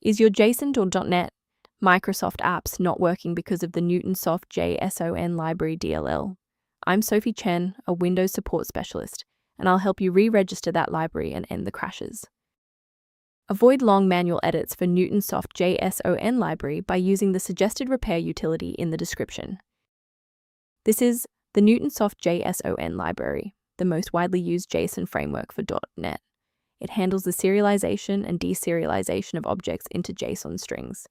Is your JSON or .NET Microsoft apps not working because of the Newtonsoft.json library DLL? I'm Sophie Chen, a Windows support specialist, and I'll help you re-register that library and end the crashes. Avoid long manual edits for Newtonsoft.json library by using the suggested repair utility in the description. This is the Newtonsoft.json library, the most widely used JSON framework for .NET. It handles the serialization and deserialization of objects into JSON strings.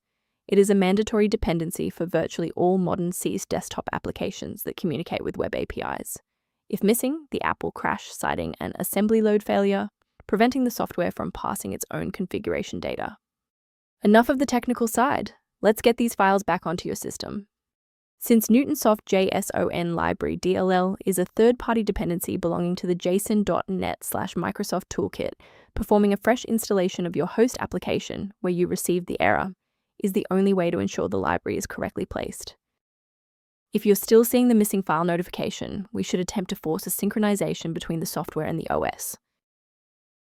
It is a mandatory dependency for virtually all modern C desktop applications that communicate with web APIs. If missing, the app will crash, citing an assembly load failure, preventing the software from passing its own configuration data. Enough of the technical side. Let's get these files back onto your system. Since Newtonsoft.json library DLL is a third-party dependency belonging to the json.net/Microsoft toolkit, performing a fresh installation of your host application where you received the error is the only way to ensure the library is correctly placed. If you're still seeing the missing file notification, we should attempt to force a synchronization between the software and the OS.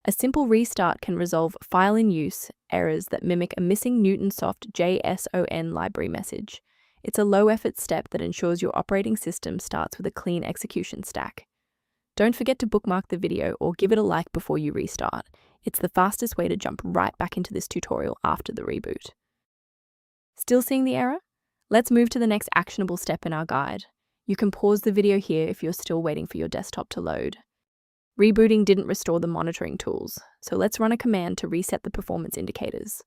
A simple restart can resolve file in use errors that mimic a missing Newtonsoft.json library message. It's a low-effort step that ensures your operating system starts with a clean execution stack. Don't forget to bookmark the video or give it a like before you restart. It's the fastest way to jump right back into this tutorial after the reboot. Still seeing the error? Let's move to the next actionable step in our guide. You can pause the video here if you're still waiting for your desktop to load. Rebooting didn't restore the monitoring tools, so let's run a command to reset the performance indicators.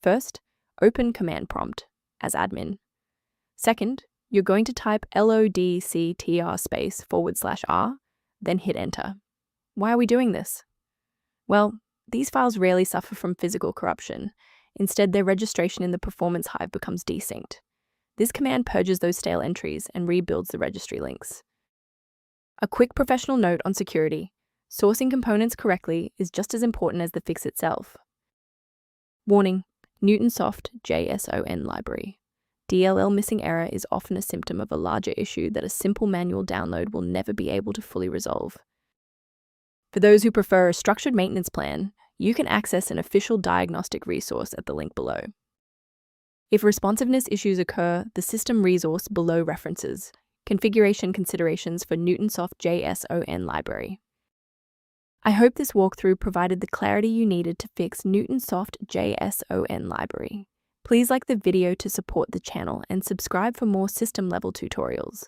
First, open command prompt as admin. Second, you're going to type lodctr/R, then hit enter. Why are we doing this? Well, these files rarely suffer from physical corruption. Instead, their registration in the performance hive becomes desynced. This command purges those stale entries and rebuilds the registry links. A quick professional note on security. Sourcing components correctly is just as important as the fix itself. Warning: Newtonsoft.json library. DLL missing error is often a symptom of a larger issue that a simple manual download will never be able to fully resolve. For those who prefer a structured maintenance plan, you can access an official diagnostic resource at the link below. If responsiveness issues occur, the system resource below references configuration considerations for Newtonsoft.json library. I hope this walkthrough provided the clarity you needed to fix Newtonsoft.json library. Please like the video to support the channel and subscribe for more system-level tutorials.